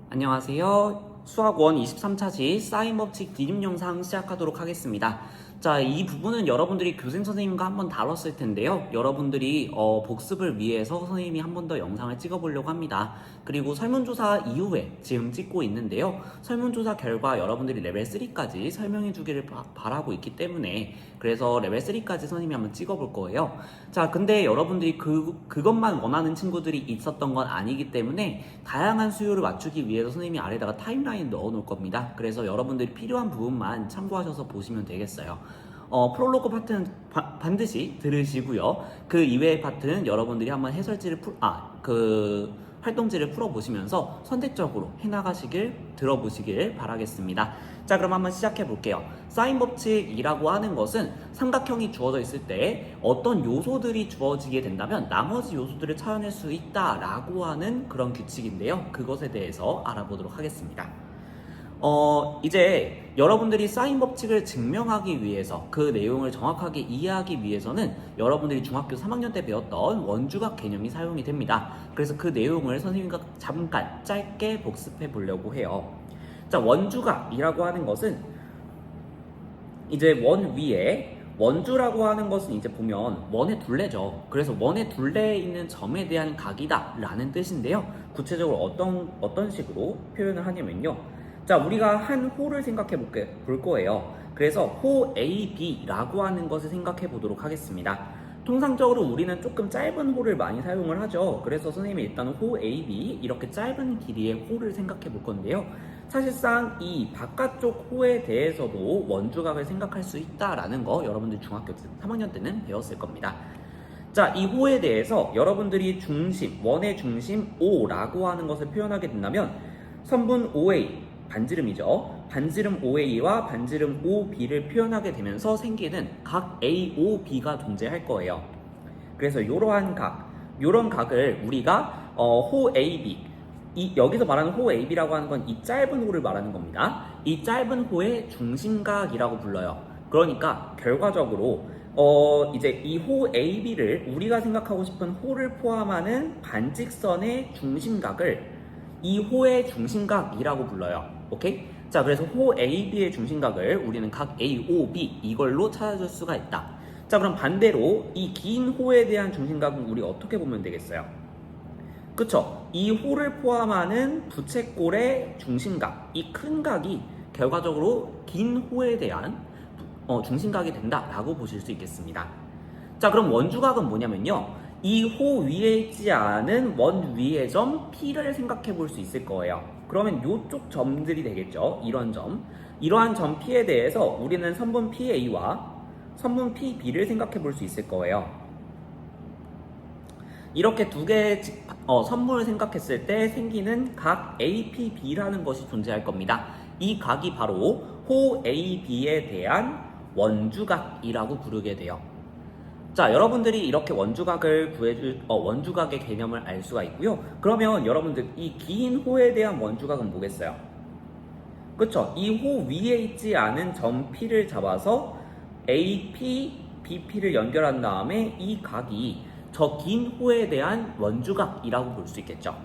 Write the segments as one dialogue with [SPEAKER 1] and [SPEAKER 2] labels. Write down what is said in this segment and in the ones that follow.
[SPEAKER 1] 안녕하세요. 수학원 23차시 사인 법칙 디딤 영상 시작하도록 하겠습니다. 자, 이 부분은 여러분들이 교생 선생님과 한번 다뤘을 텐데요. 여러분들이 복습을 위해서 선생님이 한 번 더 영상을 찍어보려고 합니다. 그리고 설문조사 이후에 지금 찍고 있는데요. 설문조사 결과 여러분들이 레벨 3까지 설명해 주기를 바라고 있기 때문에 그래서 레벨 3까지 선생님이 한번 찍어볼 거예요. 자, 근데 여러분들이 그것만 원하는 친구들이 있었던 건 아니기 때문에 다양한 수요를 맞추기 위해서 선생님이 아래다가 타임라인 넣어 놓을 겁니다. 그래서 여러분들이 필요한 부분만 참고하셔서 보시면 되겠어요. 프롤로그 파트는 반드시 들으시고요. 그 이외의 파트는 여러분들이 한번 해설지를 활동지를 풀어보시면서 선택적으로 해나가시길 들어보시길 바라겠습니다. 자, 그럼 한번 시작해 볼게요. 사인 법칙이라고 하는 것은 삼각형이 주어져 있을 때 어떤 요소들이 주어지게 된다면 나머지 요소들을 찾아낼 수 있다라고 하는 그런 규칙인데요. 그것에 대해서 알아보도록 하겠습니다. 이제 여러분들이 사인 법칙을 증명하기 위해서 그 내용을 정확하게 이해하기 위해서는 여러분들이 중학교 3학년 때 배웠던 원주각 개념이 사용이 됩니다. 그래서 그 내용을 선생님과 잠깐 짧게 복습해 보려고 해요. 자, 원주각이라고 하는 것은 이제 원 위에 원주라고 하는 것은 이제 보면 원의 둘레죠. 그래서 원의 둘레에 있는 점에 대한 각이다 라는 뜻인데요. 구체적으로 어떤 식으로 표현을 하냐면요. 자, 우리가 한 호를 생각해 볼 거예요. 그래서 호 AB라고 하는 것을 생각해 보도록 하겠습니다. 통상적으로 우리는 조금 짧은 호를 많이 사용을 하죠. 그래서 선생님이 일단 호 AB 이렇게 짧은 길이의 호를 생각해 볼 건데요. 사실상 이 바깥쪽 호에 대해서도 원주각을 생각할 수 있다라는 거 여러분들 중학교 3학년 때는 배웠을 겁니다. 자, 이 호에 대해서 여러분들이 원의 중심 O라고 하는 것을 표현하게 된다면 선분 OA 반지름이죠. 반지름 OA와 반지름 OB를 표현하게 되면서 생기는 각 AOB가 존재할 거예요. 그래서 이러한 이런 각을 우리가 호 AB, 여기서 말하는 호 AB라고 하는 건 이 짧은 호를 말하는 겁니다. 이 짧은 호의 중심각이라고 불러요. 그러니까 결과적으로 이제 이 호 AB를 우리가 생각하고 싶은 호를 포함하는 반직선의 중심각을 이 호의 중심각이라고 불러요. 오케이? 자, 그래서 호 AB의 중심각을 우리는 각 AOB 이걸로 찾아줄 수가 있다. 자, 그럼 반대로 이 긴 호에 대한 중심각은 우리 어떻게 보면 되겠어요? 그쵸? 이 호를 포함하는 부채꼴의 중심각, 이 큰 각이 결과적으로 긴 호에 대한 중심각이 된다라고 보실 수 있겠습니다. 자, 그럼 원주각은 뭐냐면요. 이 호 위에 있지 않은 원 위의 점 P를 생각해 볼 수 있을 거예요. 그러면 이쪽 점들이 되겠죠. 이런 점. 이러한 점 P에 대해서 우리는 선분 PA와 선분 PB를 생각해 볼 수 있을 거예요. 이렇게 두 개의 선분을 생각했을 때 생기는 각 APB라는 것이 존재할 겁니다. 이 각이 바로 호 AB에 대한 원주각이라고 부르게 돼요. 자, 여러분들이 이렇게 원주각의 개념을 알 수가 있고요. 그러면 여러분들 이 긴 호에 대한 원주각은 뭐겠어요? 그쵸? 이 호 위에 있지 않은 점 P를 잡아서 AP, BP를 연결한 다음에 이 각이 저 긴 호에 대한 원주각이라고 볼 수 있겠죠.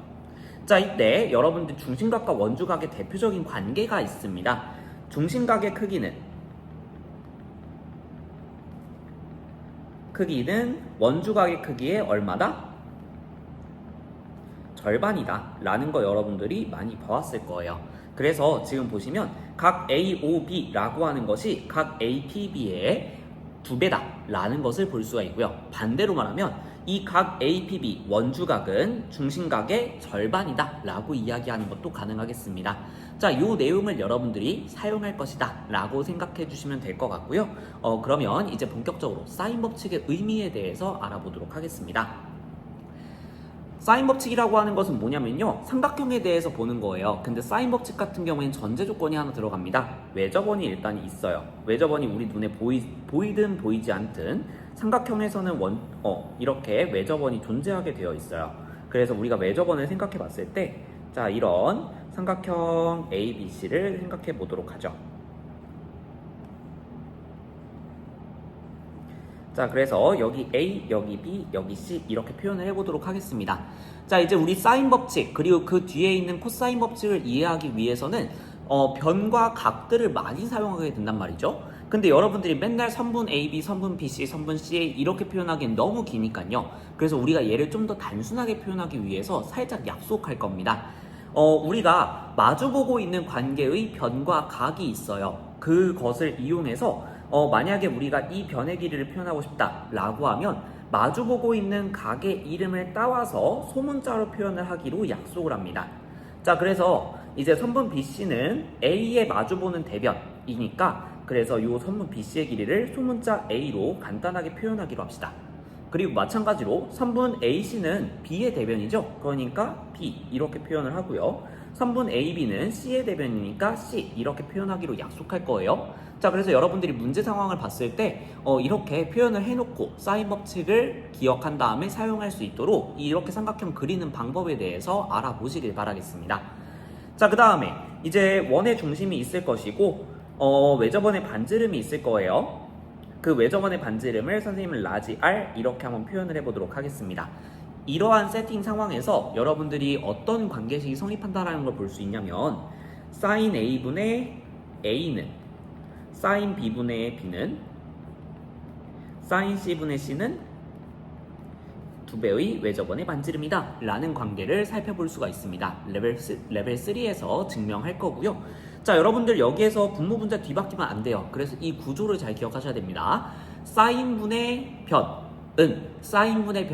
[SPEAKER 1] 자, 이때 여러분들 중심각과 원주각의 대표적인 관계가 있습니다. 중심각의 크기는 원주각의 크기의 얼마다? 절반이다 라는 거 여러분들이 많이 봐왔을 거예요. 그래서 지금 보시면 각 AOB라고 하는 것이 각 APB의 2배다 라는 것을 볼 수가 있고요. 반대로 말하면 이 각 APB 원주각은 중심각의 절반이다 라고 이야기하는 것도 가능하겠습니다. 자, 이 내용을 여러분들이 사용할 것이다 라고 생각해 주시면 될 것 같고요. 그러면 이제 본격적으로 사인 법칙의 의미에 대해서 알아보도록 하겠습니다. 사인 법칙이라고 하는 것은 뭐냐면요, 삼각형에 대해서 보는 거예요. 근데 사인 법칙 같은 경우에는 전제 조건이 하나 들어갑니다. 외접원이 일단 있어요. 외접원이 우리 눈에 보이든 보이지 않든 삼각형에서는 이렇게 외접원이 존재하게 되어 있어요. 그래서 우리가 외접원을 생각해 봤을 때, 자, 이런 삼각형 ABC를 생각해 보도록 하죠. 자, 그래서 여기 A, 여기 B, 여기 C 이렇게 표현을 해보도록 하겠습니다. 자, 이제 우리 사인 법칙 그리고 그 뒤에 있는 코사인 법칙을 이해하기 위해서는 변과 각들을 많이 사용하게 된단 말이죠. 근데 여러분들이 맨날 선분 AB, 선분 BC, 선분 CA 이렇게 표현하기엔 너무 기니까요. 그래서 우리가 얘를 좀 더 단순하게 표현하기 위해서 살짝 약속할 겁니다. 우리가 마주보고 있는 관계의 변과 각이 있어요. 그것을 이용해서 만약에 우리가 이 변의 길이를 표현하고 싶다 라고 하면 마주보고 있는 각의 이름을 따와서 소문자로 표현을 하기로 약속을 합니다. 자, 그래서 이제 선분 BC는 A에 마주보는 대변이니까 그래서 이 선분 BC의 길이를 소문자 A로 간단하게 표현하기로 합시다. 그리고 마찬가지로 선분 AC는 B의 대변이죠. 그러니까 B 이렇게 표현을 하고요. 선분 AB는 C의 대변이니까 C 이렇게 표현하기로 약속할 거예요. 자, 그래서 여러분들이 문제 상황을 봤을 때 이렇게 표현을 해놓고 사인 법칙을 기억한 다음에 사용할 수 있도록 이렇게 삼각형 그리는 방법에 대해서 알아보시길 바라겠습니다. 자, 그 다음에 이제 원의 중심이 있을 것이고 외접원의 반지름이 있을 거예요. 그 외접원의 반지름을 선생님은 라지 R 이렇게 한번 표현을 해보도록 하겠습니다. 이러한 세팅 상황에서 여러분들이 어떤 관계식이 성립한다는 걸 볼 수 있냐면 sin A분의 A는 sin B분의 B는 sin C분의 C는 2배의 외접원의 반지름이다 라는 관계를 살펴볼 수가 있습니다. 레벨 3에서 증명할 거고요. 자, 여러분들 여기에서 분모분자 뒤바뀌면 안 돼요. 그래서 이 구조를 잘 기억하셔야 됩니다. 사인분의 변은 사인분의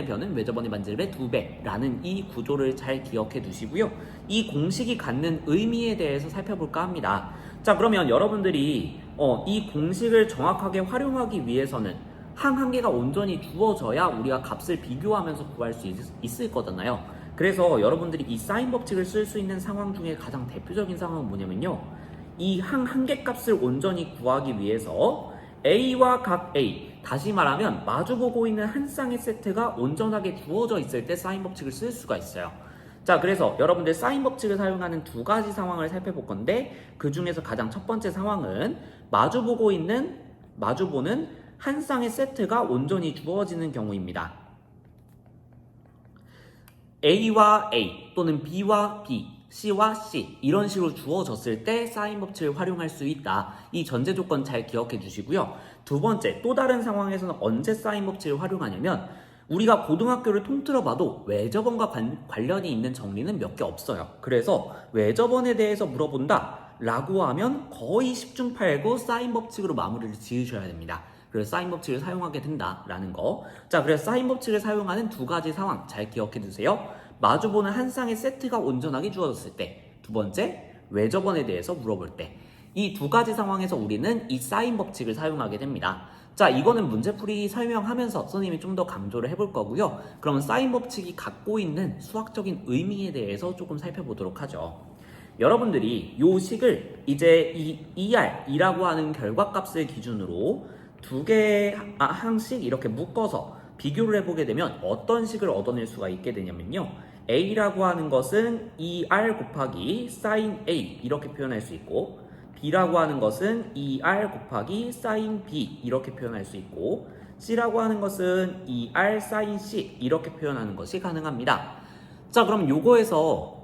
[SPEAKER 1] 변은 외접원의 반지름의 2배라는 이 구조를 잘 기억해 두시고요. 이 공식이 갖는 의미에 대해서 살펴볼까 합니다. 자, 그러면 여러분들이 이 공식을 정확하게 활용하기 위해서는 항 한 개가 온전히 주어져야 우리가 값을 비교하면서 구할 수 있을 거잖아요. 그래서 여러분들이 이 사인 법칙을 쓸 수 있는 상황 중에 가장 대표적인 상황은 뭐냐면요. 이 항 한 개 값을 온전히 구하기 위해서 A와 각 A, 다시 말하면 마주보고 있는 한 쌍의 세트가 온전하게 주어져 있을 때 사인 법칙을 쓸 수가 있어요. 자, 그래서 여러분들 사인 법칙을 사용하는 두 가지 상황을 살펴볼 건데 그 중에서 가장 첫 번째 상황은 마주보는 한 쌍의 세트가 온전히 주어지는 경우입니다. A와 A 또는 B와 B, C와 C 이런 식으로 주어졌을 때 사인 법칙을 활용할 수 있다. 이 전제 조건 잘 기억해 주시고요. 두 번째, 또 다른 상황에서는 언제 사인 법칙을 활용하냐면 우리가 고등학교를 통틀어 봐도 외접원과 관련이 있는 정리는 몇 개 없어요. 그래서 외접원에 대해서 물어본다 라고 하면 거의 10중 8구 사인 법칙으로 마무리를 지으셔야 됩니다. 그래서 사인 법칙을 사용하게 된다라는 거. 자, 그래서 사인 법칙을 사용하는 두 가지 상황 잘 기억해 두세요. 마주보는 한 쌍의 세트가 온전하게 주어졌을 때, 두 번째, 외접원에 대해서 물어볼 때. 이 두 가지 상황에서 우리는 이 사인 법칙을 사용하게 됩니다. 자, 이거는 문제풀이 설명하면서 선생님이 좀 더 강조를 해볼 거고요. 그러면 사인 법칙이 갖고 있는 수학적인 의미에 대해서 조금 살펴보도록 하죠. 여러분들이 이 식을 이제 이 ER이라고 하는 결과값을 기준으로 두 개 항씩 이렇게 묶어서 비교를 해보게 되면 어떤 식을 얻어낼 수가 있게 되냐면요. A라고 하는 것은 ER 곱하기 sin A 이렇게 표현할 수 있고 B라고 하는 것은 ER 곱하기 sin B 이렇게 표현할 수 있고 C라고 하는 것은 ER sin C 이렇게 표현하는 것이 가능합니다. 자, 그럼 요거에서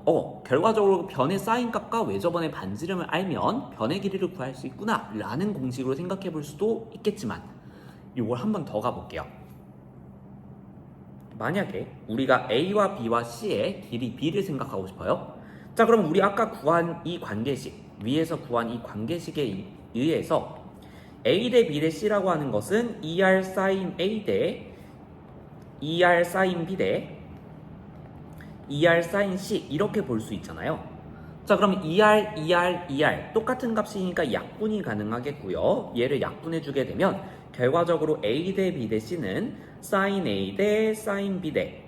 [SPEAKER 1] 결과적으로 변의 사인 값과 외접원의 반지름을 알면 변의 길이를 구할 수 있구나 라는 공식으로 생각해 볼 수도 있겠지만 요걸 한 번 더 가볼게요. 만약에 우리가 A와 B와 C의 길이 B를 생각하고 싶어요. 자, 그럼 우리 아까 구한 이 관계식, 위에서 구한 이 관계식에 의해서 A 대 B 대 C라고 하는 것은 ER sin A 대 ER sin B 대 ER sin C 이렇게 볼 수 있잖아요. 자, 그럼 ER 똑같은 값이니까 약분이 가능하겠고요. 얘를 약분해 주게 되면 결과적으로 A 대 B 대 C는 sin A 대 sin B 대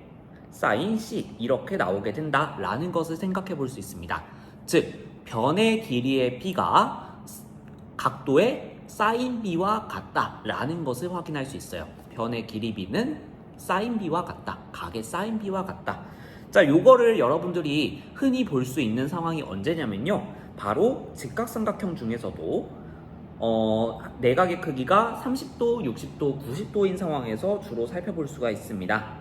[SPEAKER 1] sin C 이렇게 나오게 된다라는 것을 생각해 볼 수 있습니다. 즉, 변의 길이의 B가 각도의 sin B와 같다라는 것을 확인할 수 있어요. 변의 길이 B는 sin B와 같다. 각의 sin B와 같다. 자, 요거를 여러분들이 흔히 볼 수 있는 상황이 언제냐면요. 바로 직각삼각형 중에서도 내각의 크기가 30도, 60도, 90도인 상황에서 주로 살펴볼 수가 있습니다.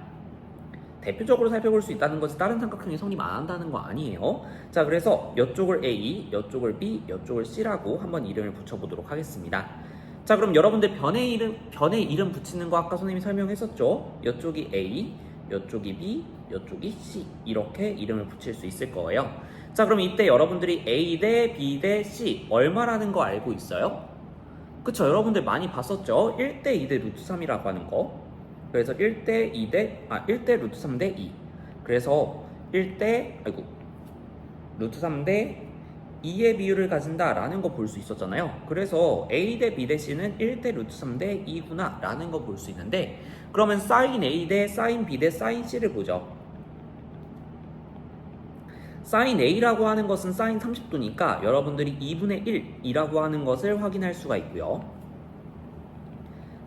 [SPEAKER 1] 대표적으로 살펴볼 수 있다는 것은 다른 삼각형이 성립 안 한다는 거 아니에요. 자, 그래서 이쪽을 A, 이쪽을 B, 이쪽을 C라고 한번 이름을 붙여보도록 하겠습니다. 자, 그럼 여러분들 변의 이름 붙이는 거 아까 선생님이 설명했었죠. 이쪽이 A, 이쪽이 B, 이쪽이 C 이렇게 이름을 붙일 수 있을 거예요. 자, 그럼 이때 여러분들이 A 대 B 대 C 얼마라는 거 알고 있어요? 그쵸, 여러분들 많이 봤었죠. 1대 2대 루트 3이라고 하는 거. 그래서 1대 루트 3대 2. 그래서 루트 3대 2의 비율을 가진다 라는 거 볼 수 있었잖아요. 그래서 A 대 B 대 C는 1대 루트 3대 2구나 라는 거 볼 수 있는데, 그러면 sin A 대 sin B 대 sin C를 보죠. sin A라고 하는 것은 sin 30도니까 여러분들이 2분의 1이라고 하는 것을 확인할 수가 있고요.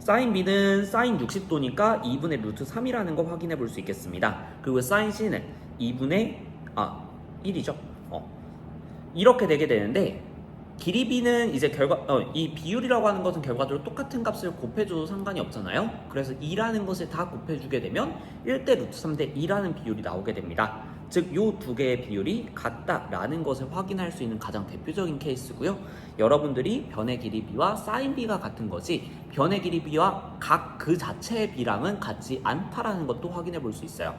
[SPEAKER 1] sin B는 sin 60도니까 2분의 루트 3이라는 거 확인해 볼 수 있겠습니다. 그리고 sin C는 1이죠. 이렇게 되게 되는데, 길이 B는 이제 이 비율이라고 하는 것은 결과적으로 똑같은 값을 곱해줘도 상관이 없잖아요. 그래서 2라는 것을 다 곱해주게 되면 1대 루트 3대 2라는 비율이 나오게 됩니다. 즉, 요 두 개의 비율이 같다라는 것을 확인할 수 있는 가장 대표적인 케이스고요. 여러분들이 변의 길이 B와 sin B가 같은 것이 변의 길이 B와 각 그 자체의 B랑은 같지 않다라는 것도 확인해 볼 수 있어요.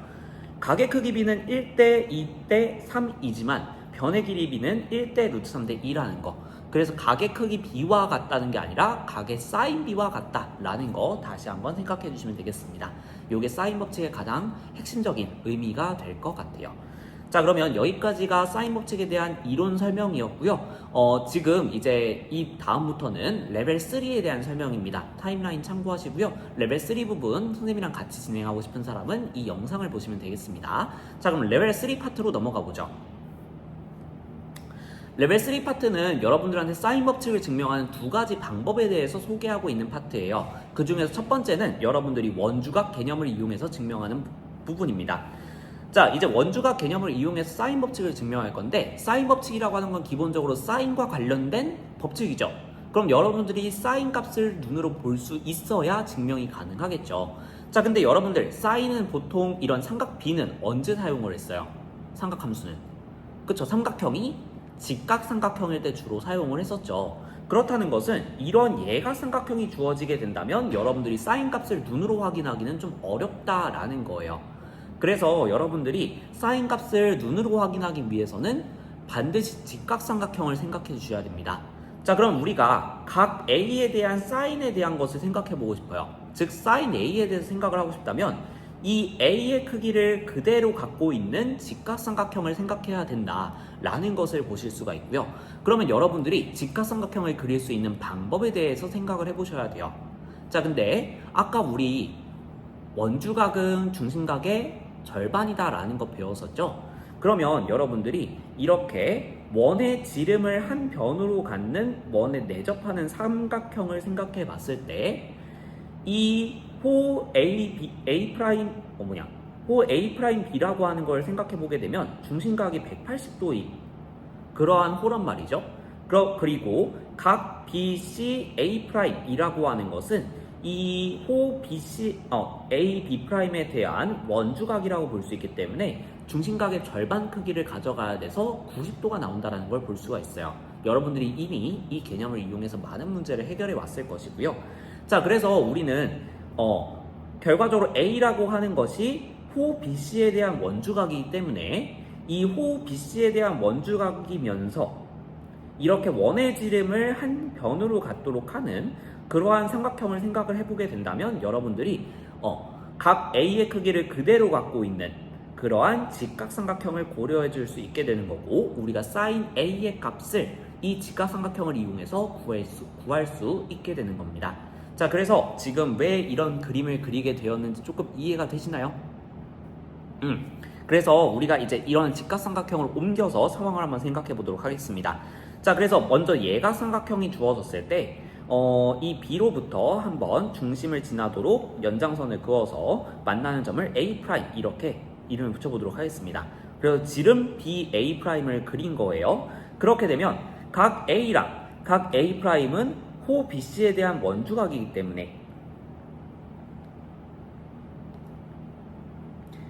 [SPEAKER 1] 각의 크기 B는 1대 2대 3이지만 변의 길이 B는 1대 루트 3대 2라는 거. 그래서 각의 크기 B와 같다는 게 아니라 각의 sin B와 같다라는 거 다시 한번 생각해 주시면 되겠습니다. 이게 사인 법칙의 가장 핵심적인 의미가 될 것 같아요. 자, 그러면 여기까지가 사인 법칙에 대한 이론 설명이었고요. 지금 이제 이 다음부터는 레벨 3에 대한 설명입니다. 타임라인 참고하시고요. 레벨 3 부분 선생님이랑 같이 진행하고 싶은 사람은 이 영상을 보시면 되겠습니다. 자, 그럼 레벨 3 파트로 넘어가 보죠. 레벨 3 파트는 여러분들한테 사인 법칙을 증명하는 두 가지 방법에 대해서 소개하고 있는 파트예요. 그 중에서 첫 번째는 여러분들이 원주각 개념을 이용해서 증명하는 부분입니다. 자, 이제 원주각 개념을 이용해서 사인 법칙을 증명할 건데, 사인 법칙이라고 하는 건 기본적으로 사인과 관련된 법칙이죠. 그럼 여러분들이 사인 값을 눈으로 볼 수 있어야 증명이 가능하겠죠. 자, 근데 여러분들 사인은 보통 이런 삼각 B는 언제 사용을 했어요? 삼각함수는. 그쵸, 삼각형이 직각삼각형일 때 주로 사용을 했었죠. 그렇다는 것은 이런 예가삼각형이 주어지게 된다면 여러분들이 사인 값을 눈으로 확인하기는 좀 어렵다라는 거예요. 그래서 여러분들이 사인 값을 눈으로 확인하기 위해서는 반드시 직각삼각형을 생각해 주셔야 됩니다. 자, 그럼 우리가 각 A에 대한 사인에 대한 것을 생각해 보고 싶어요. 즉 사인 A에 대해서 생각을 하고 싶다면 이 A의 크기를 그대로 갖고 있는 직각삼각형을 생각해야 된다라는 것을 보실 수가 있고요. 그러면 여러분들이 직각삼각형을 그릴 수 있는 방법에 대해서 생각을 해보셔야 돼요. 자, 근데 아까 우리 원주각은 중심각의 절반이다라는 거 배웠었죠? 그러면 여러분들이 이렇게 원의 지름을 한 변으로 갖는 원에 내접하는 삼각형을 생각해 봤을 때 이 호 A'B라고 하는 걸 생각해 보게 되면 중심각이 180도인 그러한 호란 말이죠. 그리고 각 BCA'이라고 하는 것은 이 호 AB'에 대한 원주각이라고 볼 수 있기 때문에 중심각의 절반 크기를 가져가야 돼서 90도가 나온다는 걸 볼 수가 있어요. 여러분들이 이미 이 개념을 이용해서 많은 문제를 해결해 왔을 것이고요. 자, 그래서 우리는 결과적으로 A라고 하는 것이 호 BC에 대한 원주각이기 때문에 이 호 BC에 대한 원주각이면서 이렇게 원의 지름을 한 변으로 갖도록 하는 그러한 삼각형을 생각을 해보게 된다면 여러분들이 각 A의 크기를 그대로 갖고 있는 그러한 직각삼각형을 고려해 줄 수 있게 되는 거고, 우리가 sin A의 값을 이 직각삼각형을 이용해서 구할 수 있게 되는 겁니다. 자, 그래서 지금 왜 이런 그림을 그리게 되었는지 조금 이해가 되시나요? 그래서 우리가 이제 이런 직각삼각형을 옮겨서 상황을 한번 생각해 보도록 하겠습니다. 자, 그래서 먼저 예각삼각형이 주어졌을 때 이 B로부터 한번 중심을 지나도록 연장선을 그어서 만나는 점을 A' 이렇게 이름을 붙여보도록 하겠습니다. 그래서 지름 BA'을 그린 거예요. 그렇게 되면 각 A'랑 각 A'은 호 BC에 대한 원주각이기 때문에,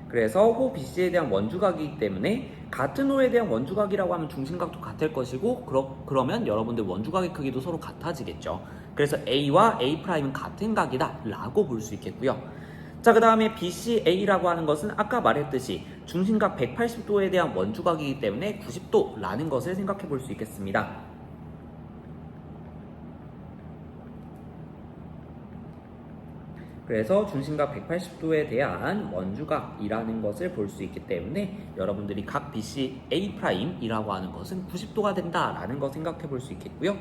[SPEAKER 1] 그래서 호 BC에 대한 원주각이기 때문에 같은 호에 대한 원주각이라고 하면 중심각도 같을 것이고, 그러면 여러분들 원주각의 크기도 서로 같아지겠죠. 그래서 A와 A'은 같은 각이다 라고 볼 수 있겠고요. 자, 그 다음에 BCA라고 하는 것은 아까 말했듯이 중심각 180도에 대한 원주각이기 때문에 90도라는 것을 생각해 볼 수 있겠습니다. 그래서 중심각 180도에 대한 원주각이라는 것을 볼 수 있기 때문에 여러분들이 각 BCA'이라고 하는 것은 90도가 된다라는 거 생각해 볼 수 있겠고요.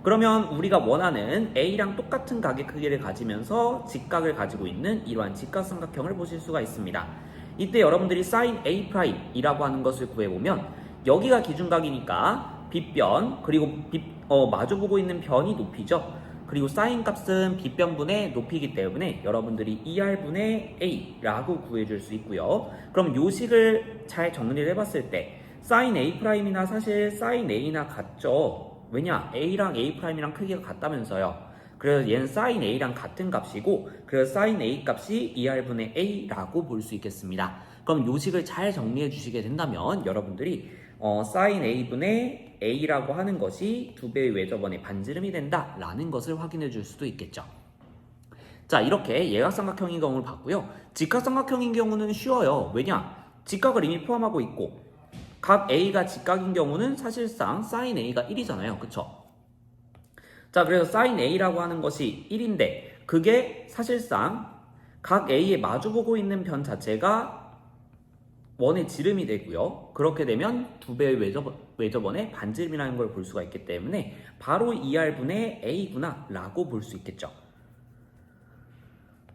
[SPEAKER 1] 그러면 우리가 원하는 A랑 똑같은 각의 크기를 가지면서 직각을 가지고 있는 이러한 직각삼각형을 보실 수가 있습니다. 이때 여러분들이 sin A'이라고 하는 것을 구해보면 여기가 기준각이니까 빗변, 그리고 마주보고 있는 변이 높이죠. 그리고 사인 값은 빗변분의 높이이기 때문에 여러분들이 2R분의 A라고 구해줄 수 있고요. 그럼 요식을 잘 정리를 해봤을 때 sin A'이나 사실 sin A나 같죠. 왜냐? A랑 A'이랑 크기가 같다면서요. 그래서 얘는 sin A랑 같은 값이고, 그래서 sin A 값이 2R분의 A라고 볼 수 있겠습니다. 그럼 요식을 잘 정리해 주시게 된다면 여러분들이 sin A분의 A라고 하는 것이 2배의 외접원의 반지름이 된다라는 것을 확인해 줄 수도 있겠죠. 자, 이렇게 예각삼각형인 경우를 봤고요. 직각삼각형인 경우는 쉬워요. 왜냐? 직각을 이미 포함하고 있고, 각 A가 직각인 경우는 사실상 sin A가 1이잖아요. 그쵸? 자, 그래서 sin A라고 하는 것이 1인데 그게 사실상 각 A에 마주보고 있는 변 자체가 원의 지름이 되고요. 그렇게 되면 2배의 외접원의 반지름이라는 걸 볼 수가 있기 때문에 바로 2R분의 A구나 라고 볼 수 있겠죠.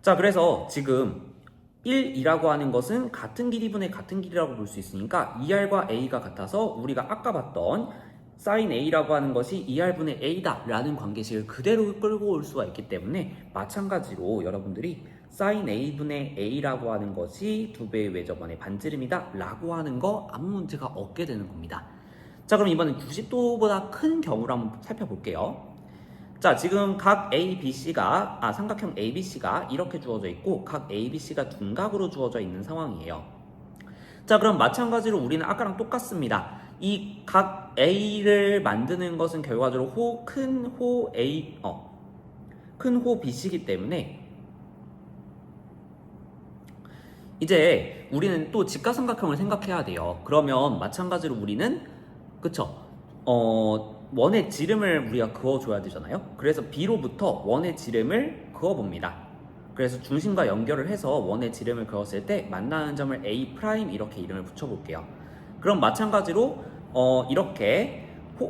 [SPEAKER 1] 자, 그래서 지금 1이라고 하는 것은 같은 길이분의 같은 길이라고 볼 수 있으니까 2R과 A가 같아서 우리가 아까 봤던 sin A라고 하는 것이 2R분의 A다 라는 관계식을 그대로 끌고 올 수가 있기 때문에 마찬가지로 여러분들이 sin A분의 A라고 하는 것이 2배의 외접원의 반지름이다 라고 하는 거 아무 문제가 없게 되는 겁니다. 자, 그럼 이번엔 90도보다 큰 경우를 한번 살펴볼게요. 자, 지금 각 ABC가 삼각형 ABC가 이렇게 주어져 있고 각 ABC가 둔각으로 주어져 있는 상황이에요. 자, 그럼 마찬가지로 우리는 아까랑 똑같습니다. 이 각 A를 만드는 것은 결과적으로 큰 호 BC이기 때문에 이제 우리는 또 직각삼각형을 생각해야 돼요. 그러면 마찬가지로 우리는 그쵸? 원의 지름을 우리가 그어줘야 되잖아요. 그래서 B로부터 원의 지름을 그어봅니다. 그래서 중심과 연결을 해서 원의 지름을 그었을 때 만나는 점을 A' 이렇게 이름을 붙여볼게요. 그럼 마찬가지로 이렇게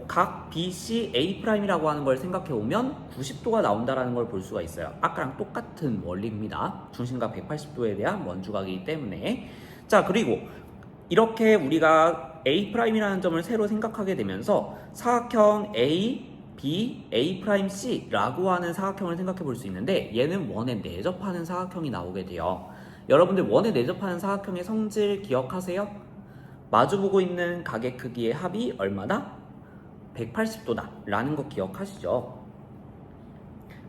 [SPEAKER 1] 각 BC A'이라고 하는 걸 생각해보면 90도가 나온다는 걸 볼 수가 있어요. 아까랑 똑같은 원리입니다. 중심각 180도에 대한 원주각이기 때문에. 자, 그리고 이렇게 우리가 A'이라는 점을 새로 생각하게 되면서 사각형 A, B, A'C라고 하는 사각형을 생각해 볼 수 있는데 얘는 원에 내접하는 사각형이 나오게 돼요. 여러분들 원에 내접하는 사각형의 성질 기억하세요? 마주보고 있는 각의 크기의 합이 얼마다? 180도다 라는 거 기억하시죠?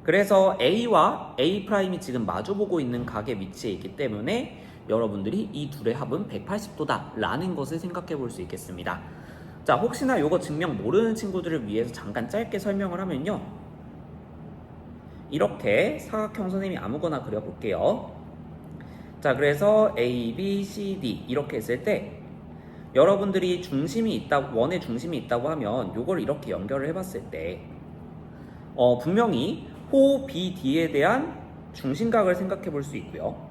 [SPEAKER 1] 그래서 A와 A'이 지금 마주보고 있는 각의 위치에 있기 때문에 여러분들이 이 둘의 합은 180도다 라는 것을 생각해 볼 수 있겠습니다. 자, 혹시나 이거 증명 모르는 친구들을 위해서 잠깐 짧게 설명을 하면요, 이렇게 사각형 선생님이 아무거나 그려볼게요. 자, 그래서 A, B, C, D 이렇게 했을 때 여러분들이 원의 중심이 있다고 하면 이걸 이렇게 연결을 해봤을 때 분명히 호 BD에 대한 중심각을 생각해 볼 수 있고요.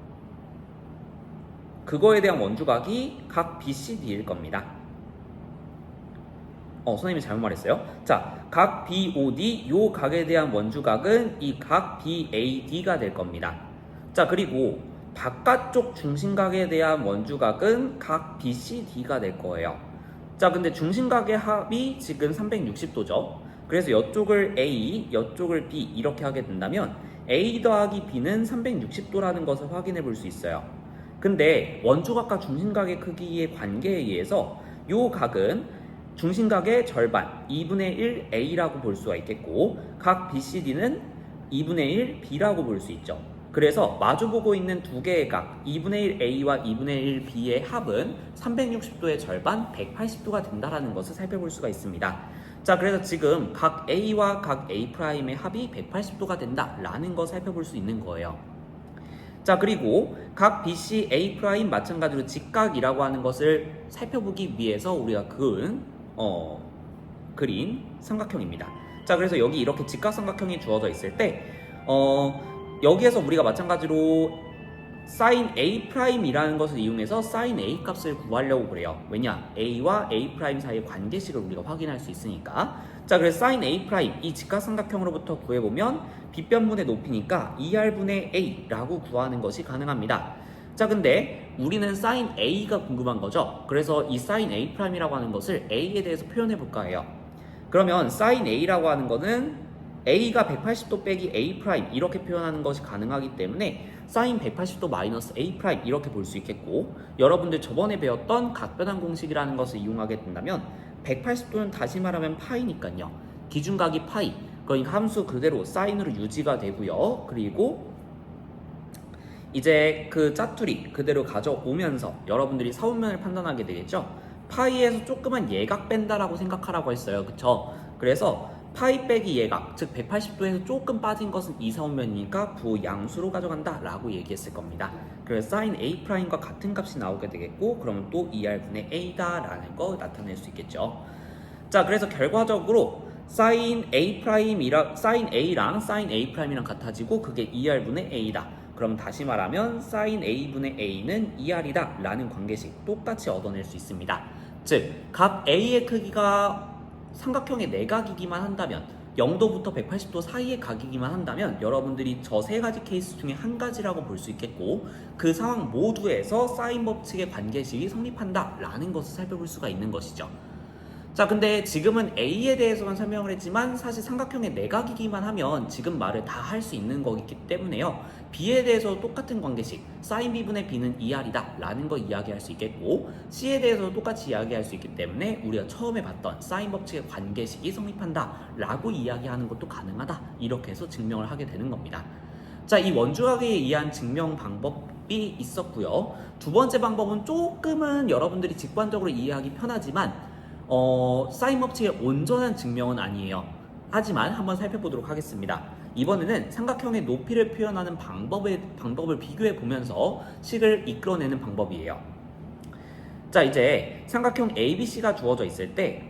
[SPEAKER 1] 그거에 대한 원주각이 각 BCD일 겁니다. 선생님이 잘못 말했어요. 자, 각 BOD 요 각에 대한 원주각은 이 각 BAD가 될 겁니다. 자, 그리고 바깥쪽 중심각에 대한 원주각은 각 BCD가 될 거예요. 자, 근데 중심각의 합이 지금 360도죠. 그래서 이쪽을 A, 이쪽을 B 이렇게 하게 된다면 A 더하기 B는 360도라는 것을 확인해 볼 수 있어요. 근데 원주각과 중심각의 크기의 관계에 의해서 이 각은 중심각의 절반 2분의 1 A라고 볼 수가 있겠고 각 BCD는 2분의 1 B라고 볼 수 있죠. 그래서 마주보고 있는 두 개의 각 2분의 1 A와 2분의 1 B의 합은 360도의 절반 180도가 된다는 것을 살펴볼 수가 있습니다. 자, 그래서 지금 각 A와 각 A'의 합이 180도가 된다라는 걸 살펴볼 수 있는 거예요. 자, 그리고 각 BC A' 마찬가지로 직각이라고 하는 것을 살펴보기 위해서 우리가 그린 삼각형입니다. 자, 그래서 여기 이렇게 직각삼각형이 주어져 있을 때 여기에서 우리가 마찬가지로 sin A'이라는 것을 이용해서 sin A 값을 구하려고 그래요. 왜냐? A와 A' 사이의 관계식을 우리가 확인할 수 있으니까. 자, 그래서 sin A' 이 직각삼각형으로부터 구해보면 빗변분의 높이니까 2R분의 A라고 구하는 것이 가능합니다. 자, 근데 우리는 sin A가 궁금한 거죠. 그래서 이 sin A'이라고 하는 것을 A에 대해서 표현해 볼까 해요. 그러면 sin A라고 하는 거는 A가 180도 빼기 A' 이렇게 표현하는 것이 가능하기 때문에 sin 180도 마이너스 A' 이렇게 볼 수 있겠고, 여러분들 저번에 배웠던 각변환 공식이라는 것을 이용하게 된다면 180도는 다시 말하면 파이니까요. 기준각이 파이, 그러니까 함수 그대로 사인으로 유지가 되고요. 그리고 이제 그 짜투리 그대로 가져오면서 여러분들이 사분면을 판단하게 되겠죠. 파이에서 조그만 예각 뺀다라고 생각하라고 했어요. 그쵸? 그래서 파이 빼기 예각, 즉 180도에서 조금 빠진 것은 이사분면이니까 부양수로 가져간다 라고 얘기했을 겁니다. 그래서 sin A'과 같은 값이 나오게 되겠고, 그러면 또 2R분의 A다 라는 거 나타낼 수 있겠죠. 자, 그래서 결과적으로 sin A'랑 sin A'이랑 같아지고 그게 2R분의 A다. 그럼 다시 말하면 sin A분의 A는 2R이다 라는 관계식 똑같이 얻어낼 수 있습니다. 즉, 각 A의 크기가 삼각형의 내각이기만 한다면, 0도부터 180도 사이의 각이기만 한다면 여러분들이 저 세 가지 케이스 중에 한 가지라고 볼 수 있겠고, 그 상황 모두에서 사인 법칙의 관계식이 성립한다 라는 것을 살펴볼 수가 있는 것이죠. 자, 근데 지금은 A에 대해서만 설명을 했지만 사실 삼각형의 내각이기만 하면 지금 말을 다 할 수 있는 거기 때문에요. B에 대해서도 똑같은 관계식 sin B분의 B는 2R이다 라는 거 이야기할 수 있겠고, C에 대해서도 똑같이 이야기할 수 있기 때문에 우리가 처음에 봤던 사인 법칙의 관계식이 성립한다 라고 이야기하는 것도 가능하다, 이렇게 해서 증명을 하게 되는 겁니다. 자, 이 원주각에 의한 증명 방법이 있었고요. 두 번째 방법은 조금은 여러분들이 직관적으로 이해하기 편하지만 사인 법칙의 온전한 증명은 아니에요. 하지만 한번 살펴보도록 하겠습니다. 이번에는 삼각형의 높이를 표현하는 방법을 비교해 보면서 식을 이끌어내는 방법이에요. 자, 이제 삼각형 ABC가 주어져 있을 때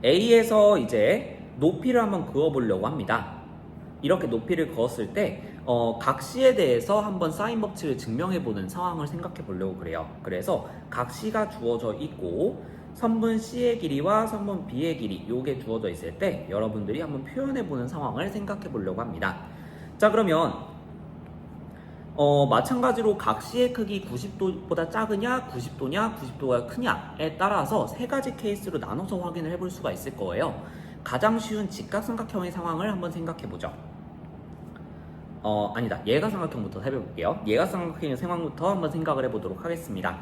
[SPEAKER 1] A에서 이제 높이를 한번 그어보려고 합니다. 이렇게 높이를 그었을 때 각 C에 대해서 한번 사인 법칙을 증명해보는 상황을 생각해보려고 그래요. 그래서 각 C가 주어져 있고 선분 C의 길이와 선분 B의 길이 요게 주어져 있을 때 여러분들이 한번 표현해보는 상황을 생각해보려고 합니다. 자, 그러면 마찬가지로 각 C의 크기 90도보다 작으냐 90도냐 90도가 크냐에 따라서 세 가지 케이스로 나눠서 확인을 해볼 수가 있을 거예요. 가장 쉬운 직각삼각형의 상황을 한번 생각해보죠. 아니다. 예가삼각형부터 살펴볼게요. 예가삼각형의 상황부터 한번 생각을 해보도록 하겠습니다.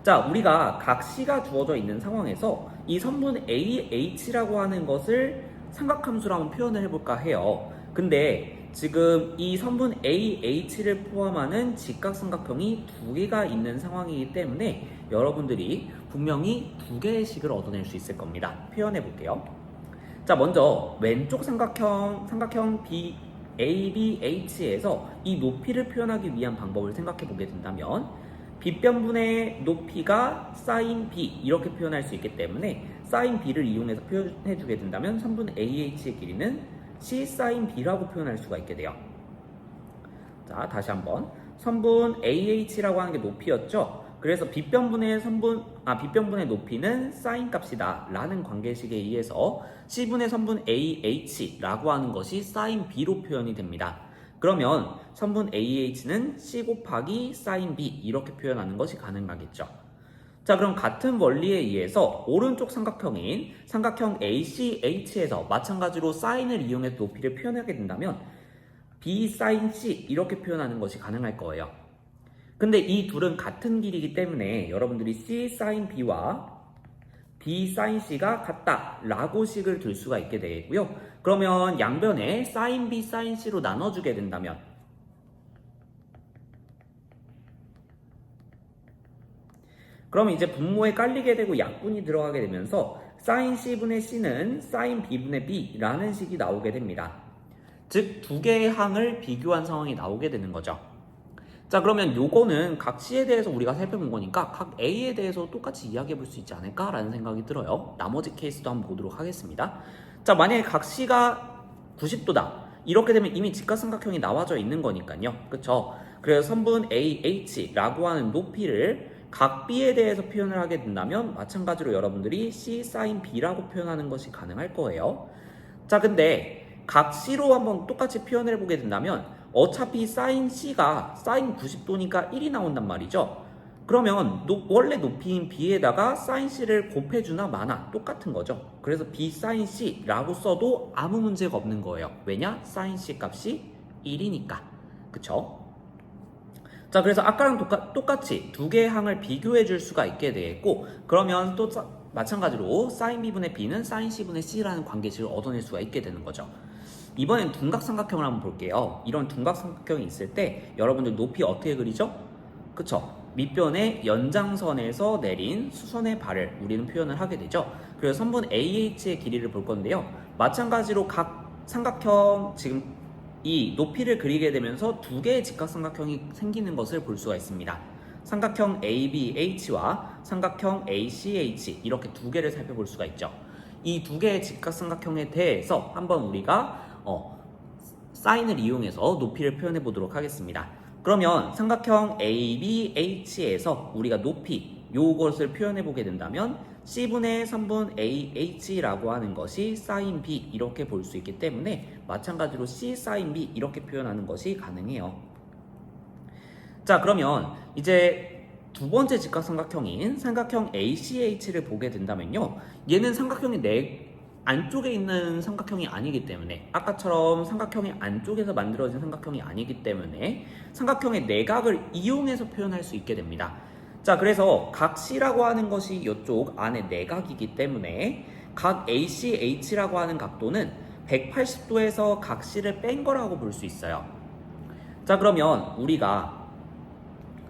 [SPEAKER 1] 자, 우리가 각 C가 주어져 있는 상황에서 이 선분 AH라고 하는 것을 삼각함수로 한번 표현을 해볼까 해요. 근데 지금 이 선분 AH를 포함하는 직각삼각형이 두 개가 있는 상황이기 때문에 여러분들이 분명히 두 개의 식을 얻어낼 수 있을 겁니다. 표현해 볼게요. 자, 먼저 왼쪽 삼각형 ABH에서 이 높이를 표현하기 위한 방법을 생각해 보게 된다면 빗변분의 높이가 sin B 이렇게 표현할 수 있기 때문에 sin B를 이용해서 표현해 주게 된다면 선분 AH의 길이는 C sin B라고 표현할 수가 있게 돼요. 자, 다시 한번 선분 AH라고 하는 게 높이였죠. 그래서 빗변분의 높이는 sin 값이다 라는 관계식에 의해서 C분의 선분 AH라고 하는 것이 sin B로 표현이 됩니다. 그러면 선분 AH는 C 곱하기 sin B 이렇게 표현하는 것이 가능하겠죠. 자, 그럼 같은 원리에 의해서 오른쪽 삼각형인 삼각형 ACH에서 마찬가지로 sin을 이용해서 높이를 표현하게 된다면 B sin C 이렇게 표현하는 것이 가능할 거예요. 근데 이 둘은 같은 길이기 때문에 여러분들이 C sin B와 B sin C가 같다 라고 식을 들 수가 있게 되고요. 그러면 양변에 sin B sin C로 나눠주게 된다면 그럼 이제 분모에 깔리게 되고 약분이 들어가게 되면서 sin C분의 C는 sin B분의 B라는 식이 나오게 됩니다. 즉 두 개의 항을 비교한 상황이 나오게 되는 거죠. 자, 그러면 요거는 각 C에 대해서 우리가 살펴본 거니까 각 A에 대해서 똑같이 이야기해 볼 수 있지 않을까라는 생각이 들어요. 나머지 케이스도 한번 보도록 하겠습니다. 자, 만약에 각 C가 90도다. 이렇게 되면 이미 직각삼각형이 나와져 있는 거니까요. 그쵸? 그래서 선분 AH라고 하는 높이를 각 B에 대해서 표현을 하게 된다면 마찬가지로 여러분들이 C sin B라고 표현하는 것이 가능할 거예요. 자, 근데 각 C로 한번 똑같이 표현을 해보게 된다면 어차피 sin C가 sin 90도니까 1이 나온단 말이죠. 그러면 원래 높이인 B에다가 sin C를 곱해주나 마나 똑같은 거죠. 그래서 B sin C라고 써도 아무 문제가 없는 거예요. 왜냐? sin C 값이 1이니까. 그쵸? 자, 그래서 아까랑 똑같이 두 개의 항을 비교해 줄 수가 있게 되겠고, 그러면 또 마찬가지로 sin B분의 B는 sin C분의 C라는 관계식을 얻어낼 수가 있게 되는 거죠. 이번엔 둔각삼각형을 한번 볼게요. 이런 둔각삼각형이 있을 때 여러분들 높이 어떻게 그리죠? 그쵸? 밑변의 연장선에서 내린 수선의 발을 우리는 표현을 하게 되죠. 그래서 선분 AH의 길이를 볼 건데요. 마찬가지로 각 삼각형 지금 이 높이를 그리게 되면서 두 개의 직각삼각형이 생기는 것을 볼 수가 있습니다. 삼각형 ABH와 삼각형 ACH 이렇게 두 개를 살펴볼 수가 있죠. 이 두 개의 직각삼각형에 대해서 한번 우리가 사인을 이용해서 높이를 표현해 보도록 하겠습니다. 그러면 삼각형 ABH에서 우리가 높이 요것을 표현해 보게 된다면 C분의 3분 AH라고 하는 것이 sin B 이렇게 볼 수 있기 때문에 마찬가지로 C sin B 이렇게 표현하는 것이 가능해요. 자, 그러면 이제 두 번째 직각삼각형인 삼각형 ACH를 보게 된다면요. 얘는 삼각형이 안쪽에 있는 삼각형이 아니기 때문에 아까처럼 삼각형의 안쪽에서 만들어진 삼각형이 아니기 때문에 삼각형의 내각을 이용해서 표현할 수 있게 됩니다. 자, 그래서 각 C라고 하는 것이 이쪽 안에 내각이기 때문에 각 ACH라고 하는 각도는 180도에서 각 C를 뺀 거라고 볼 수 있어요. 자, 그러면 우리가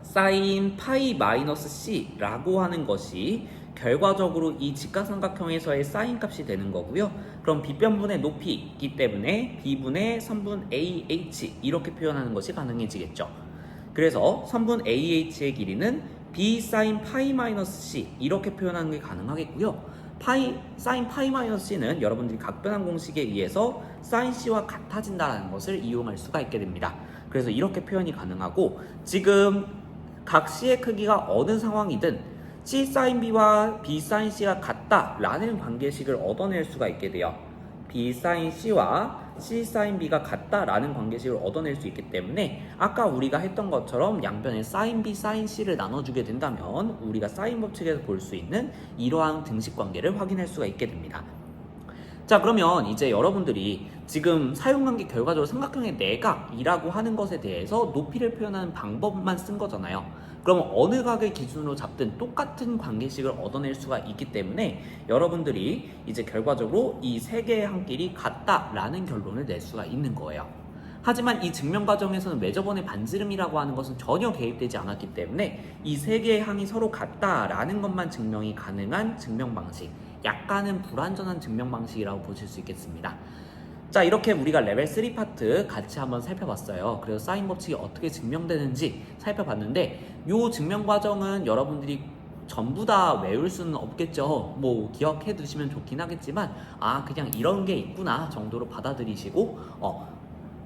[SPEAKER 1] sin 파이 마이너스 C라고 하는 것이 결과적으로 이 직각삼각형에서의 사인 값이 되는 거고요. 그럼 B변분의 높이이기 때문에 B분의 선분 AH 이렇게 표현하는 것이 가능해지겠죠. 그래서 선분 AH의 길이는 B sin 파이 마이너스 C 이렇게 표현하는 게 가능하겠고요. sin 파이 마이너스 C는 여러분들이 각변환 공식에 의해서 sin C와 같아진다는 것을 이용할 수가 있게 됩니다. 그래서 이렇게 표현이 가능하고 지금 각 C의 크기가 어느 상황이든 C sin B와 B sin C가 같다라는 관계식을 얻어낼 수가 있게 돼요. B sin C와 C sin B가 같다라는 관계식을 얻어낼 수 있기 때문에 아까 우리가 했던 것처럼 양변에 sin B, sin C를 나눠주게 된다면 우리가 사인 법칙에서 볼 수 있는 이러한 등식 관계를 확인할 수가 있게 됩니다. 자, 그러면 이제 여러분들이 지금 사용관계 결과적으로 삼각형의 내각이라고 하는 것에 대해서 높이를 표현하는 방법만 쓴 거잖아요. 그럼 어느 각을 기준으로 잡든 똑같은 관계식을 얻어낼 수가 있기 때문에 여러분들이 이제 결과적으로 이 세 개의 항끼리 같다라는 결론을 낼 수가 있는 거예요. 하지만 이 증명 과정에서는 외접원의 반지름이라고 하는 것은 전혀 개입되지 않았기 때문에 이 세 개의 항이 서로 같다라는 것만 증명이 가능한 증명 방식, 약간은 불완전한 증명 방식이라고 보실 수 있겠습니다. 자, 이렇게 우리가 레벨 3 파트 같이 한번 살펴봤어요. 그래서 사인 법칙이 어떻게 증명되는지 살펴봤는데 이 증명 과정은 여러분들이 전부 다 외울 수는 없겠죠. 뭐 기억해 두시면 좋긴 하겠지만 그냥 이런 게 있구나 정도로 받아들이시고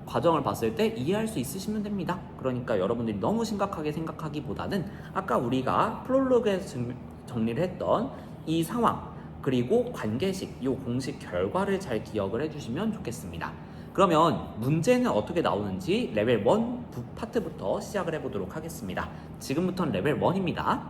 [SPEAKER 1] 과정을 봤을 때 이해할 수 있으시면 됩니다. 그러니까 여러분들이 너무 심각하게 생각하기보다는 아까 우리가 프롤로그에서 정리를 했던 이 상황 그리고 관계식, 이 공식 결과를 잘 기억을 해주시면 좋겠습니다. 그러면 문제는 어떻게 나오는지 레벨 1 파트부터 시작을 해보도록 하겠습니다. 지금부터는 레벨 1입니다.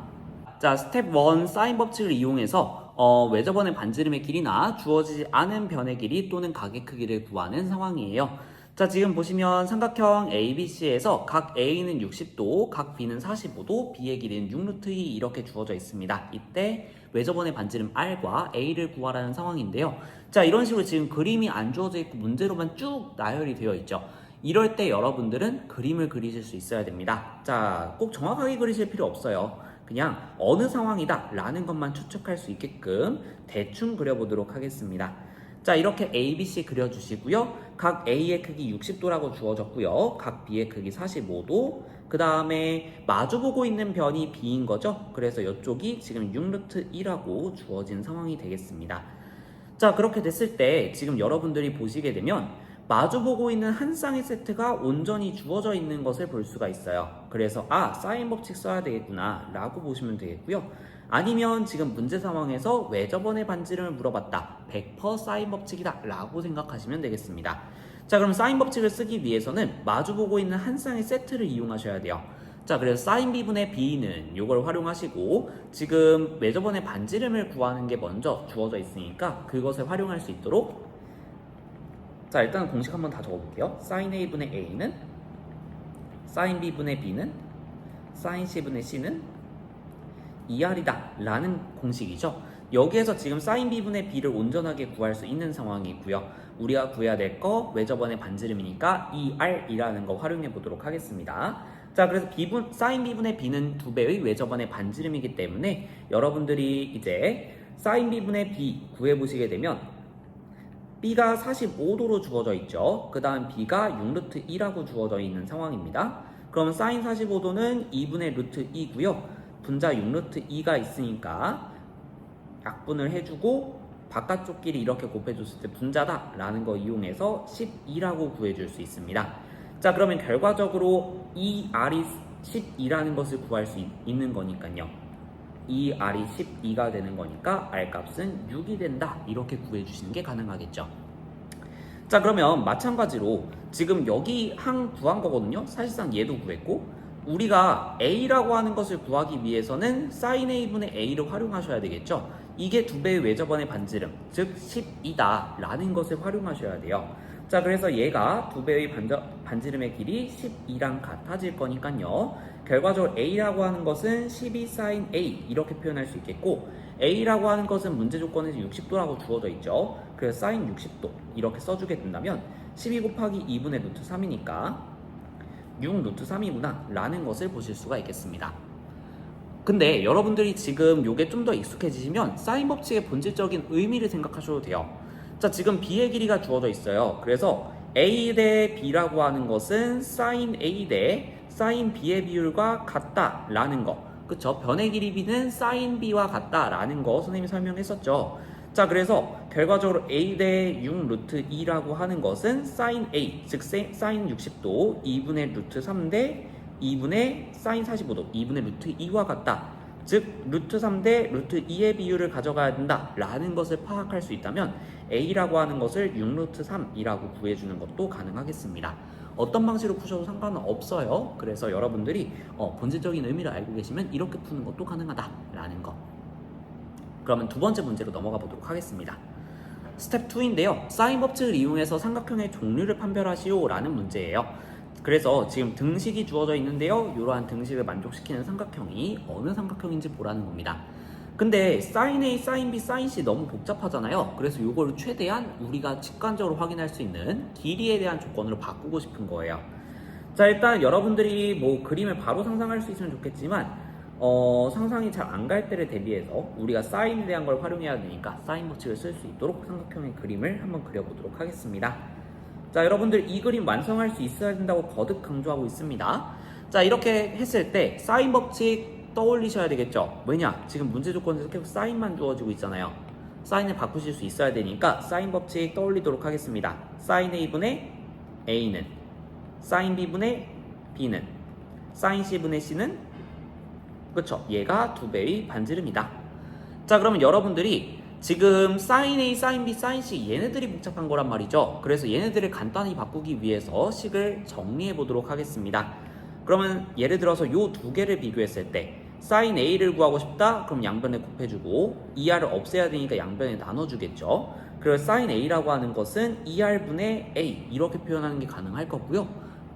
[SPEAKER 1] 자, 스텝 1 사인 법칙을 이용해서 외접원의 반지름의 길이나 주어지지 않은 변의 길이 또는 각의 크기를 구하는 상황이에요. 자, 지금 보시면 삼각형 ABC에서 각 A는 60도, 각 B는 45도, B의 길이는 6루트 2 이렇게 주어져 있습니다. 이때 외접원의 반지름 R과 A를 구하라는 상황인데요. 자, 이런 식으로 지금 그림이 안 주어져 있고 문제로만 쭉 나열이 되어 있죠. 이럴 때 여러분들은 그림을 그리실 수 있어야 됩니다. 자, 꼭 정확하게 그리실 필요 없어요. 그냥 어느 상황이다 라는 것만 추측할 수 있게끔 대충 그려보도록 하겠습니다. 자, 이렇게 A, B, C 그려주시고요. 각 A의 크기 60도라고 주어졌고요. 각 B의 크기 45도. 그 다음에 마주보고 있는 변이 B인 거죠. 그래서 이쪽이 지금 6루트 2라고 주어진 상황이 되겠습니다. 자, 그렇게 됐을 때 지금 여러분들이 보시게 되면 마주보고 있는 한 쌍의 세트가 온전히 주어져 있는 것을 볼 수가 있어요. 그래서 사인 법칙 써야 되겠구나 라고 보시면 되겠고요. 아니면 지금 문제 상황에서 외접원의 반지름을 물어봤다. 100% 사인 법칙이다 라고 생각하시면 되겠습니다. 자, 그럼 사인 법칙을 쓰기 위해서는 마주보고 있는 한 쌍의 세트를 이용하셔야 돼요. 자, 그래서 사인 B분의 B는 이걸 활용하시고 지금 외접원의 반지름을 구하는 게 먼저 주어져 있으니까 그것을 활용할 수 있도록 자, 일단 공식 한번 다 적어볼게요. 사인 A분의 A는 사인 B분의 B는 사인 C분의 C는 2R이다 라는 공식이죠. 여기에서 지금 사인 B분의 B를 온전하게 구할 수 있는 상황이고요. 우리가 구해야 될 거 외접원의 반지름이니까 2R이라는 거 활용해 보도록 하겠습니다. 자, 그래서 사인 B분의 B는 2배의 외접원의 반지름이기 때문에 여러분들이 이제 사인 B분의 B 구해보시게 되면 B가 45도로 주어져 있죠. 그 다음 B가 6루트 2라고 주어져 있는 상황입니다. 그럼 사인 45도는 2분의 루트 2고요. 분자 6루트 2가 있으니까 약분을 해주고 바깥쪽끼리 이렇게 곱해줬을 때 분자다 라는 거 이용해서 12라고 구해줄 수 있습니다. 자, 그러면 결과적으로 2R이 12라는 것을 구할 수 있는 거니까요. 2R이 12가 되는 거니까 R값은 6이 된다 이렇게 구해주시는 게 가능하겠죠. 자, 그러면 마찬가지로 지금 여기 한 구한 거거든요. 사실상 얘도 구했고 우리가 A라고 하는 것을 구하기 위해서는 sin A분의 A를 활용하셔야 되겠죠. 이게 2배의 외접원의 반지름 즉 10이다 라는 것을 활용하셔야 돼요. 자, 그래서 얘가 2배의 반지름의 길이 12랑 같아질 거니까요. 결과적으로 A라고 하는 것은 12 sin A 이렇게 표현할 수 있겠고 A라고 하는 것은 문제 조건에서 60도라고 주어져 있죠. 그래서 sin 60도 이렇게 써주게 된다면 12 곱하기 2분의 루트 3이니까 6 루트 3이구나 라는 것을 보실 수가 있겠습니다. 근데 여러분들이 지금 요게 좀 더 익숙해지시면 사인 법칙의 본질적인 의미를 생각하셔도 돼요. 자, 지금 B의 길이가 주어져 있어요. 그래서 A 대 B라고 하는 것은 sin A 대 sin B의 비율과 같다 라는 거. 그쵸? 변의 길이 B는 sin B와 같다 라는 거 선생님이 설명했었죠. 자, 그래서 결과적으로 A 대 6 루트 2라고 하는 것은 sin A, 즉 sin 60도 2분의 루트 3 대 2분의 sin 45도 2분의 루트 2와 같다. 즉 루트 3 대 루트 2의 비율을 가져가야 된다 라는 것을 파악할 수 있다면 A라고 하는 것을 6 루트 3이라고 구해주는 것도 가능하겠습니다. 어떤 방식으로 푸셔도 상관은 없어요. 그래서 여러분들이 본질적인 의미를 알고 계시면 이렇게 푸는 것도 가능하다 라는 거. 그러면 두 번째 문제로 넘어가 보도록 하겠습니다. 스텝 2인데요. 사인 법칙을 이용해서 삼각형의 종류를 판별하시오 라는 문제예요. 그래서 지금 등식이 주어져 있는데요. 이러한 등식을 만족시키는 삼각형이 어느 삼각형인지 보라는 겁니다. 근데 sin A, sin B, sin C 너무 복잡하잖아요. 그래서 이걸 최대한 우리가 직관적으로 확인할 수 있는 길이에 대한 조건으로 바꾸고 싶은 거예요. 자, 일단 여러분들이 뭐 그림을 바로 상상할 수 있으면 좋겠지만 상상이 잘 안 갈 때를 대비해서 우리가 사인에 대한 걸 활용해야 되니까 사인 법칙을 쓸 수 있도록 삼각형의 그림을 한번 그려보도록 하겠습니다. 자, 여러분들 이 그림 완성할 수 있어야 된다고 거듭 강조하고 있습니다. 자, 이렇게 했을 때 사인 법칙 떠올리셔야 되겠죠. 왜냐? 지금 문제 조건에서 계속 사인만 주어지고 있잖아요. 사인을 바꾸실 수 있어야 되니까 사인 법칙 떠올리도록 하겠습니다. 사인 A분의 A는 사인 B분의 B는 사인 C분의 C는 그쵸? 얘가 2배의 반지름이다. 자, 그러면 여러분들이 지금 sin A, sin B, sin C 얘네들이 복잡한 거란 말이죠. 그래서 얘네들을 간단히 바꾸기 위해서 식을 정리해 보도록 하겠습니다. 그러면 예를 들어서 요 두 개를 비교했을 때 sin A를 구하고 싶다? 그럼 양변에 곱해주고 2R을 없애야 되니까 양변에 나눠주겠죠. 그래서 sin A라고 하는 것은 2R분의 A 이렇게 표현하는 게 가능할 거고요.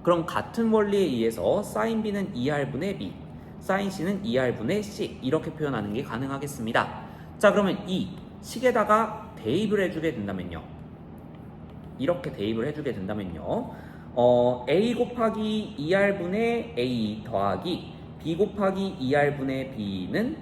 [SPEAKER 1] 그럼 같은 원리에 의해서 sin B는 2R분의 B, sin C는 2R분의 C 이렇게 표현하는 게 가능하겠습니다. 자, 그러면 이 식에다가 대입을 해주게 된다면요. 이렇게 대입을 해주게 된다면요. A 곱하기 2R분의 A 더하기 B 곱하기 2R분의 B는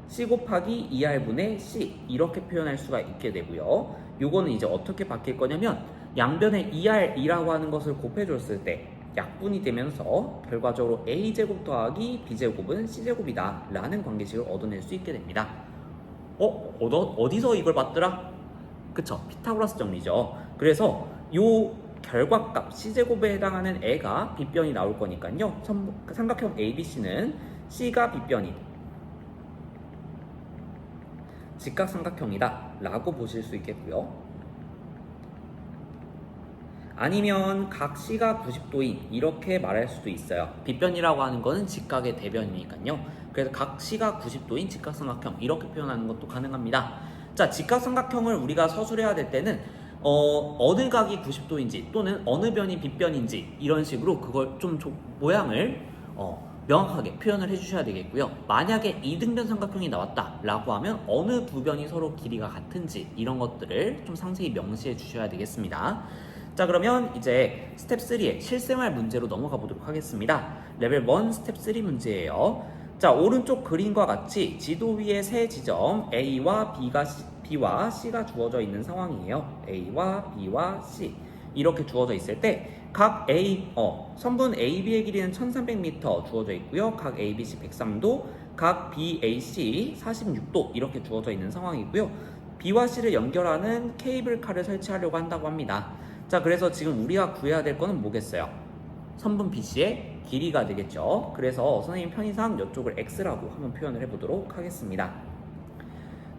[SPEAKER 1] C 곱하기 2R분의 C 이렇게 표현할 수가 있게 되고요. 요거는 이제 어떻게 바뀔 거냐면 양변에 2R이라고 하는 것을 곱해줬을 때 약분이 되면서 결과적으로 A제곱 더하기 B제곱은 C제곱이다 라는 관계식을 얻어낼 수 있게 됩니다. 어디서 이걸 봤더라? 그쵸, 피타고라스 정리죠. 그래서 요 결과값 C제곱에 해당하는 애가 빗변이 나올 거니까요. 삼각형 ABC는 C가 빗변인 직각삼각형이다 라고 보실 수 있겠고요. 아니면 각 C가 90도인 이렇게 말할 수도 있어요. 빗변이라고 하는 거는 직각의 대변이니까요. 그래서 각 C가 90도인 직각삼각형 이렇게 표현하는 것도 가능합니다. 자, 직각삼각형을 우리가 서술해야 될 때는 어느 각이 90도인지 또는 어느 변이 빗변인지 이런 식으로 그걸 좀 모양을 명확하게 표현을 해주셔야 되겠고요. 만약에 이등변 삼각형이 나왔다 라고 하면 어느 두 변이 서로 길이가 같은지 이런 것들을 좀 상세히 명시해 주셔야 되겠습니다. 자, 그러면 이제 스텝 3의 실생활 문제로 넘어가 보도록 하겠습니다. 레벨 1 스텝 3 문제예요. 자, 오른쪽 그림과 같이 지도 위에 세 지점 A와 B와 C가 주어져 있는 상황이에요. A와 B와 C 이렇게 주어져 있을 때 각 선분 AB의 길이는 1300m 주어져 있고요. 각 ABC 103도, 각 BAC 46도 이렇게 주어져 있는 상황이고요. B와 C를 연결하는 케이블카를 설치하려고 한다고 합니다. 자, 그래서 지금 우리가 구해야 될 거는 뭐겠어요? 선분 BC의 길이가 되겠죠. 그래서 선생님 편의상 이쪽을 X라고 한번 표현을 해보도록 하겠습니다.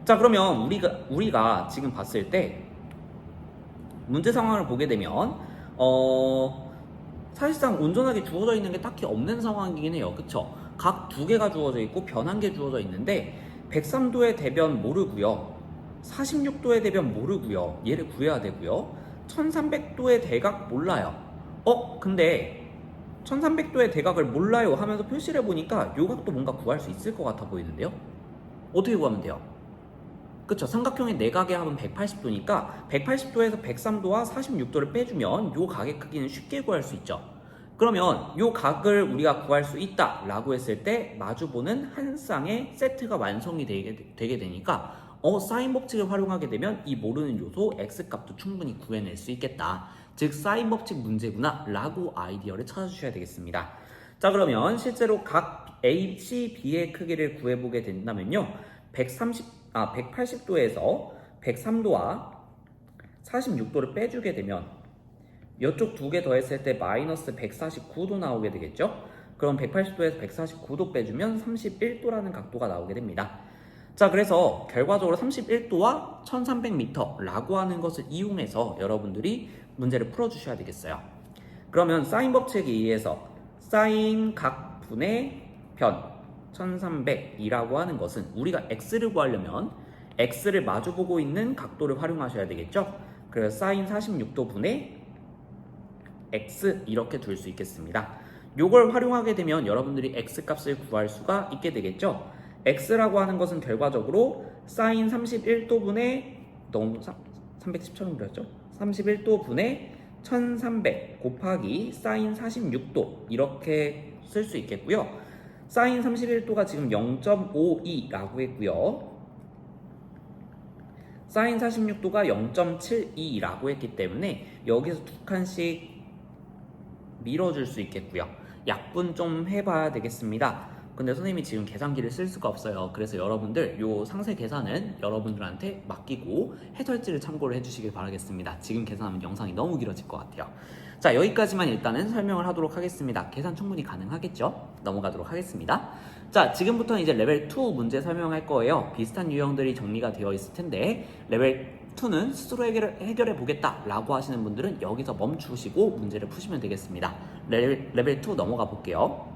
[SPEAKER 1] 자, 그러면 우리가 지금 봤을 때 문제 상황을 보게 되면 사실상 온전하게 주어져 있는 게 딱히 없는 상황이긴 해요. 그쵸? 각 두 개가 주어져 있고 변 한 개 주어져 있는데 103도의 대변 모르고요. 46도의 대변 모르고요. 얘를 구해야 되고요. 1300도의 대각 몰라요. 근데 1300도의 대각을 몰라요 하면서 표시를 해보니까 요 각도 뭔가 구할 수 있을 것 같아 보이는데요? 어떻게 구하면 돼요? 그쵸, 삼각형의 내각의 합은 180도니까 180도에서 103도와 46도를 빼주면 요 각의 크기는 쉽게 구할 수 있죠. 그러면 요 각을 우리가 구할 수 있다 라고 했을 때 마주보는 한 쌍의 세트가 완성이 되게 되니까 사인 법칙을 활용하게 되면 이 모르는 요소 X값도 충분히 구해낼 수 있겠다. 즉 사인 법칙 문제구나 라고 아이디어를 찾아주셔야 되겠습니다. 자, 그러면 실제로 각 A, C, B의 크기를 구해보게 된다면요. 180도에서 103도와 46도를 빼주게 되면 이쪽 두 개 더했을 때 마이너스 149도 나오게 되겠죠? 그럼 180도에서 149도 빼주면 31도라는 각도가 나오게 됩니다. 자, 그래서 결과적으로 31도와 1300m 라고 하는 것을 이용해서 여러분들이 문제를 풀어주셔야 되겠어요. 그러면 사인 법칙에 의해서 사인 각분의 변 1300이라고 하는 것은 우리가 X를 구하려면 X를 마주보고 있는 각도를 활용하셔야 되겠죠? 그래서 사인 46도 분의 X 이렇게 둘 수 있겠습니다. 요걸 활용하게 되면 여러분들이 X값을 구할 수가 있게 되겠죠? X라고 하는 것은 결과적으로 사인 31도 분의 310처럼 그렸죠? 31도 분의 1300 곱하기 사인 46도 이렇게 쓸 수 있겠고요. 사인 31도가 지금 0.52라고 했고요. 사인 46도가 0.72라고 했기 때문에 여기서 두 칸씩 밀어줄 수 있겠고요. 약분 좀 해봐야 되겠습니다. 근데 선생님이 지금 계산기를 쓸 수가 없어요. 그래서 여러분들 요 상세 계산은 여러분들한테 맡기고 해설지를 참고를 해주시길 바라겠습니다. 지금 계산하면 영상이 너무 길어질 것 같아요. 자, 여기까지만 일단은 설명을 하도록 하겠습니다. 계산 충분히 가능하겠죠? 넘어가도록 하겠습니다. 자, 지금부터는 이제 레벨 2 문제 설명할 거예요. 비슷한 유형들이 정리가 되어 있을 텐데 레벨 2는 스스로 해결해 보겠다 라고 하시는 분들은 여기서 멈추시고 문제를 푸시면 되겠습니다. 레벨 2 넘어가 볼게요.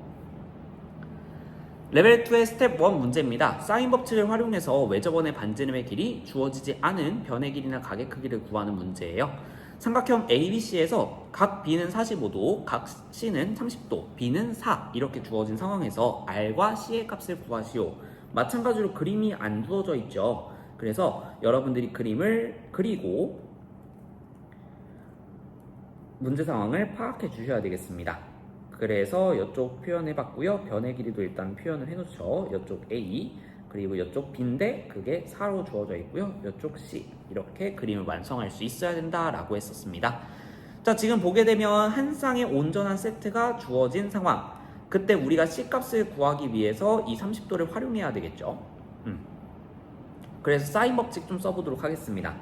[SPEAKER 1] 레벨 2의 스텝 1 문제입니다. 사인 법칙을 활용해서 외접원의 반지름의 길이 주어지지 않은 변의 길이나 각의 크기를 구하는 문제예요. 삼각형 ABC에서 각 B는 45도, 각 C는 30도, B는 4 이렇게 주어진 상황에서 R과 C의 값을 구하시오. 마찬가지로 그림이 안 두어져 있죠. 그래서 여러분들이 그림을 그리고 문제 상황을 파악해 주셔야 되겠습니다. 그래서 이쪽 표현해 봤고요. 변의 길이도 일단 표현을 해놓죠. 이쪽 A 그리고 이쪽 B인데 그게 4로 주어져 있고요. 이쪽 C 이렇게 그림을 완성할 수 있어야 된다라고 했었습니다. 자, 지금 보게 되면 한 쌍의 온전한 세트가 주어진 상황. 그때 우리가 C값을 구하기 위해서 이 30도를 활용해야 되겠죠. 그래서 사인 법칙 좀 써보도록 하겠습니다.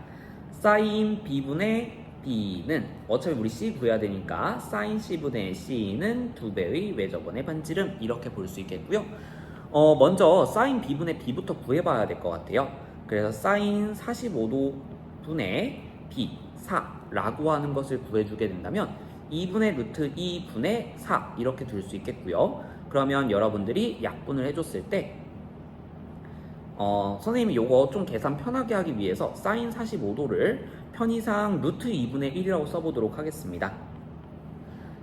[SPEAKER 1] 사인 B분의 B는 어차피 우리 C 구해야 되니까 사인 C분의 C는 2배의 외접원의 반지름 이렇게 볼 수 있겠고요. 먼저 사인 B분의 B부터 구해봐야 될 것 같아요. 그래서 사인 45도 분의 B 4라고 하는 것을 구해주게 된다면 2분의 루트 2분의 4 이렇게 둘 수 있겠고요. 그러면 여러분들이 약분을 해줬을 때 선생님이 요거 좀 계산 편하게 하기 위해서 사인 45도를 편의상 루트 2분의 1이라고 써보도록 하겠습니다.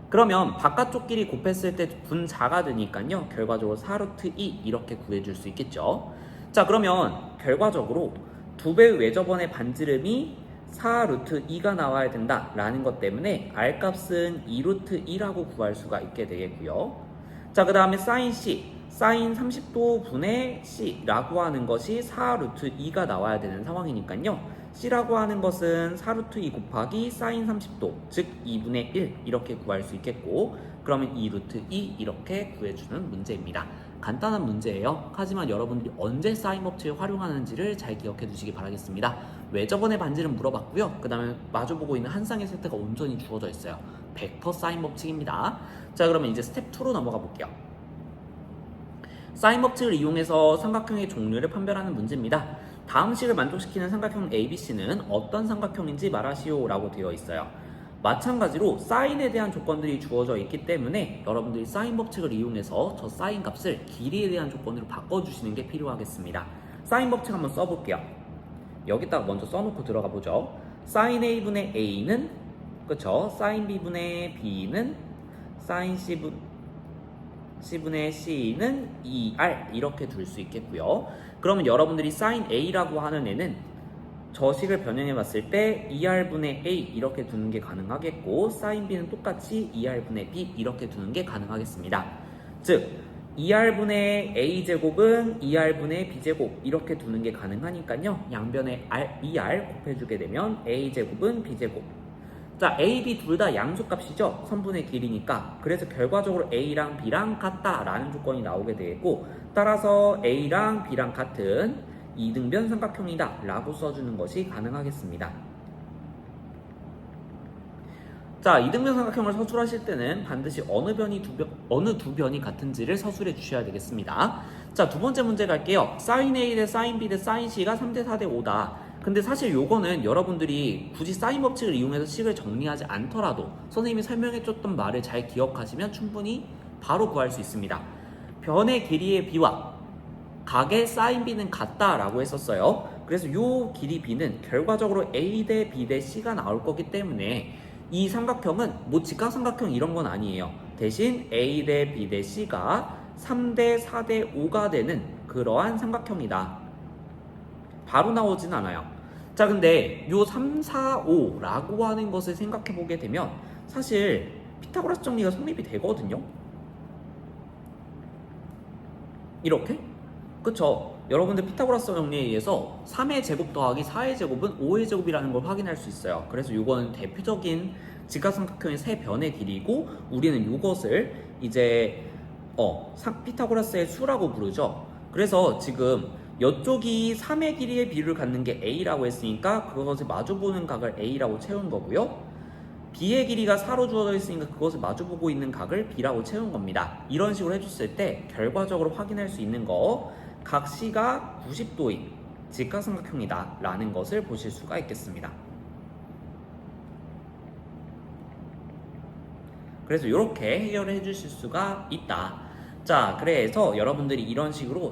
[SPEAKER 1] 그러면 바깥쪽 길이 곱했을 때 분자가 되니까요. 결과적으로 4루트 2 이렇게 구해줄 수 있겠죠. 자, 그러면 결과적으로 2배의 외접원의 반지름이 4루트 2가 나와야 된다라는 것 때문에 R값은 2루트 2라고 구할 수가 있게 되겠고요. 자, 그 다음에 사인 C, 사인 30도 분의 C라고 하는 것이 4루트 2가 나와야 되는 상황이니까요. C라고 하는 것은 4루트 2 곱하기 사인 30도, 즉 2분의 1 이렇게 구할 수 있겠고, 그러면 2루트 2 이렇게 구해주는 문제입니다. 간단한 문제예요. 하지만 여러분들이 언제 사인 법칙을 활용하는지를 잘 기억해 두시기 바라겠습니다. 왜 저번에 반지름 물어봤고요. 그 다음에 마주보고 있는 한 쌍의 세트가 온전히 주어져 있어요. 벡터 사인 법칙입니다. 자, 그러면 이제 스텝 2로 넘어가 볼게요. 사인 법칙을 이용해서 삼각형의 종류를 판별하는 문제입니다. 다음 식을 만족시키는 삼각형 ABC는 어떤 삼각형인지 말하시오 라고 되어 있어요. 마찬가지로 사인에 대한 조건들이 주어져 있기 때문에 여러분들이 사인 법칙을 이용해서 저 사인 값을 길이에 대한 조건으로 바꿔주시는 게 필요하겠습니다. 사인 법칙 한번 써볼게요. 여기다가 먼저 써놓고 들어가 보죠. 사인 A분의 A는 그쵸? 사인 B분의 B는 사인 C분의 C는 2R 이렇게 둘 수 있겠고요. 그러면 여러분들이 사인 A라고 하는 애는 저 식을 변형해 봤을 때 2R분의 A 이렇게 두는 게 가능하겠고, 사인 B는 똑같이 2R분의 B 이렇게 두는 게 가능하겠습니다. 즉 2R분의 A제곱은 2R분의 B제곱 이렇게 두는 게 가능하니까요. 양변에 2R 곱해주게 되면 A제곱은 B제곱. 자, A, B 둘 다 양수값이죠. 선분의 길이니까. 그래서 결과적으로 A랑 B랑 같다라는 조건이 나오게 되겠고, 따라서 A랑 B랑 같은 이등변 삼각형이다 라고 써주는 것이 가능하겠습니다. 자, 이등변 삼각형을 서술하실 때는 반드시 어느 두 변이 같은지를 서술해 주셔야 되겠습니다. 자, 두 번째 문제 갈게요. 사인 A 대 사인 B 대 사인 C가 3대 4대 5다. 근데 사실 요거는 여러분들이 굳이 사인 법칙을 이용해서 식을 정리하지 않더라도 선생님이 설명해 줬던 말을 잘 기억하시면 충분히 바로 구할 수 있습니다. 변의 길이의 B와 각의 사인 B는 같다라고 했었어요. 그래서 요 길이 B는 결과적으로 A 대 B 대 C가 나올 거기 때문에 이 삼각형은 뭐 직각삼각형 이런 건 아니에요. 대신 A 대 B 대 C가 3대 4대 5가 되는 그러한 삼각형이다. 바로 나오진 않아요. 자, 근데 요 3, 4, 5라고 하는 것을 생각해 보게 되면 사실 피타고라스 정리가 성립이 되거든요. 이렇게? 그쵸? 여러분들 피타고라스 정리에 의해서 3의 제곱 더하기 4의 제곱은 5의 제곱이라는 걸 확인할 수 있어요. 그래서 이거는 대표적인 직각삼각형의 세 변의 길이고, 우리는 이것을 이제 피타고라스의 수라고 부르죠. 그래서 지금 이쪽이 3의 길이의 비율을 갖는 게 A라고 했으니까 그것을 마주보는 각을 A라고 채운 거고요. B의 길이가 4로 주어져 있으니까 그것을 마주보고 있는 각을 B라고 채운 겁니다. 이런 식으로 해줬을 때 결과적으로 확인할 수 있는 거, 각 C가 90도인 직각삼각형이다 라는 것을 보실 수가 있겠습니다. 그래서 이렇게 해결을 해주실 수가 있다. 자, 그래서 여러분들이 이런 식으로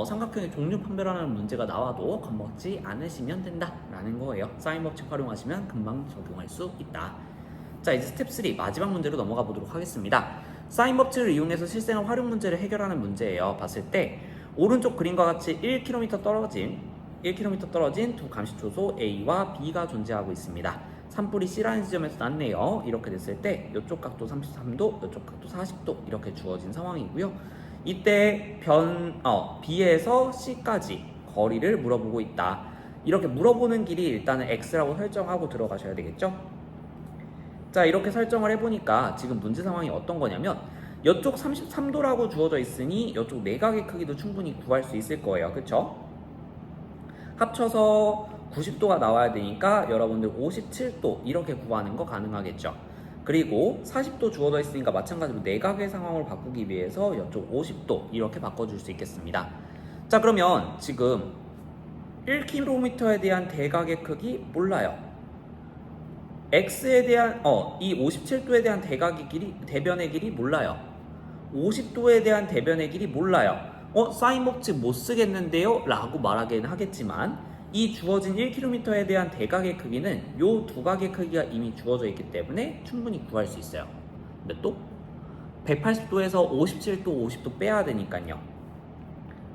[SPEAKER 1] 삼각형의 종류 판별하는 문제가 나와도 겁먹지 않으시면 된다라는 거예요. 사인 법칙 활용하시면 금방 적용할 수 있다. 자, 이제 스텝 3 마지막 문제로 넘어가 보도록 하겠습니다. 사인 법칙을 이용해서 실생활 활용 문제를 해결하는 문제예요. 봤을 때 오른쪽 그림과 같이 1km 떨어진 두 감시 초소 A와 B가 존재하고 있습니다. 산불이 C라는 지점에서 났네요. 이렇게 됐을 때 이쪽 각도 33도, 이쪽 각도 40도 이렇게 주어진 상황이고요. 이때 B에서 C까지 거리를 물어보고 있다. 이렇게 물어보는 길이 일단은 X라고 설정하고 들어가셔야 되겠죠? 자, 이렇게 설정을 해보니까 지금 문제 상황이 어떤 거냐면 이쪽 33도라고 주어져 있으니 이쪽 내각의 크기도 충분히 구할 수 있을 거예요. 그쵸? 합쳐서 90도가 나와야 되니까 여러분들 57도 이렇게 구하는 거 가능하겠죠. 그리고 40도 주어져 있으니까 마찬가지로 내각의 상황을 바꾸기 위해서 이쪽 50도 이렇게 바꿔줄 수 있겠습니다. 자, 그러면 지금 1km에 대한 대각의 크기 몰라요. X에 대한 이 57도에 대한 대변의 길이 몰라요. 50도에 대한 대변의 길이 몰라요. 사인 법칙 못 쓰겠는데요? 라고 말하기는 하겠지만 이 주어진 1km에 대한 대각의 크기는 요 두 각의 크기가 이미 주어져 있기 때문에 충분히 구할 수 있어요. 근데 또 180도에서 57도, 50도 빼야 되니까요.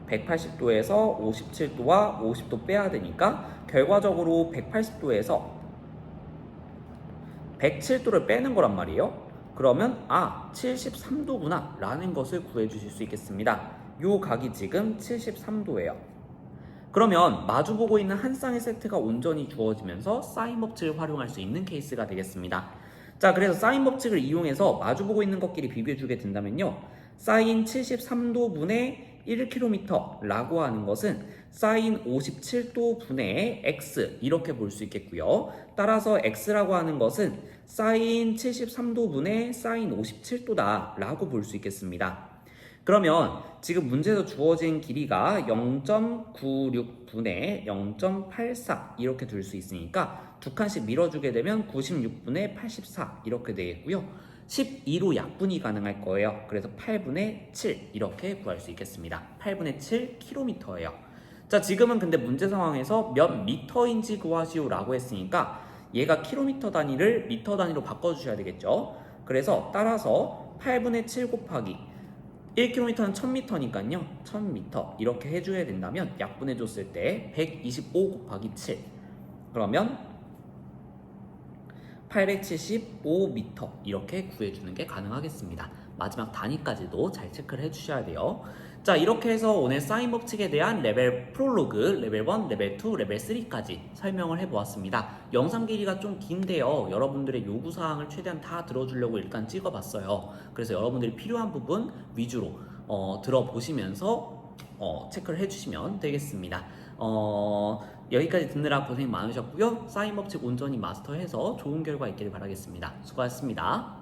[SPEAKER 1] 180도에서 57도와 50도 빼야 되니까 결과적으로 180도에서 107도를 빼는 거란 말이에요. 그러면 73도구나 라는 것을 구해 주실 수 있겠습니다. 요 각이 지금 73도예요. 그러면 마주보고 있는 한 쌍의 세트가 온전히 주어지면서 사인 법칙을 활용할 수 있는 케이스가 되겠습니다. 자, 그래서 사인 법칙을 이용해서 마주보고 있는 것끼리 비교해주게 된다면요. 사인 73도 분의 1km 라고 하는 것은 사인 57도 분의 x 이렇게 볼 수 있겠고요. 따라서 x라고 하는 것은 사인 73도 분의 사인 57도다 라고 볼 수 있겠습니다. 그러면 지금 문제에서 주어진 길이가 0.96분의 0.84 이렇게 둘 수 있으니까 두 칸씩 밀어주게 되면 96분의 84 이렇게 되겠고요. 12로 약분이 가능할 거예요. 그래서 8분의 7 이렇게 구할 수 있겠습니다. 8분의 7 km예요. 자, 지금은 근데 문제 상황에서 몇 미터인지 구하시오 라고 했으니까 얘가 킬로미터 단위를 미터 단위로 바꿔주셔야 되겠죠. 그래서 따라서 8분의 7 곱하기 1km는 1000m니까요. 1000m 이렇게 해줘야 된다면 약분해줬을 때 125 곱하기 7 그러면 875m 이렇게 구해주는 게 가능하겠습니다. 마지막 단위까지도 잘 체크를 해주셔야 돼요. 자, 이렇게 해서 오늘 사인 법칙에 대한 레벨 프롤로그, 레벨 1, 레벨 2, 레벨 3까지 설명을 해보았습니다. 영상 길이가 좀 긴데요. 여러분들의 요구사항을 최대한 다 들어주려고 일단 찍어봤어요. 그래서 여러분들이 필요한 부분 위주로 들어보시면서 체크를 해주시면 되겠습니다. 여기까지 듣느라 고생 많으셨고요. 사인 법칙 온전히 마스터해서 좋은 결과 있기를 바라겠습니다. 수고하셨습니다.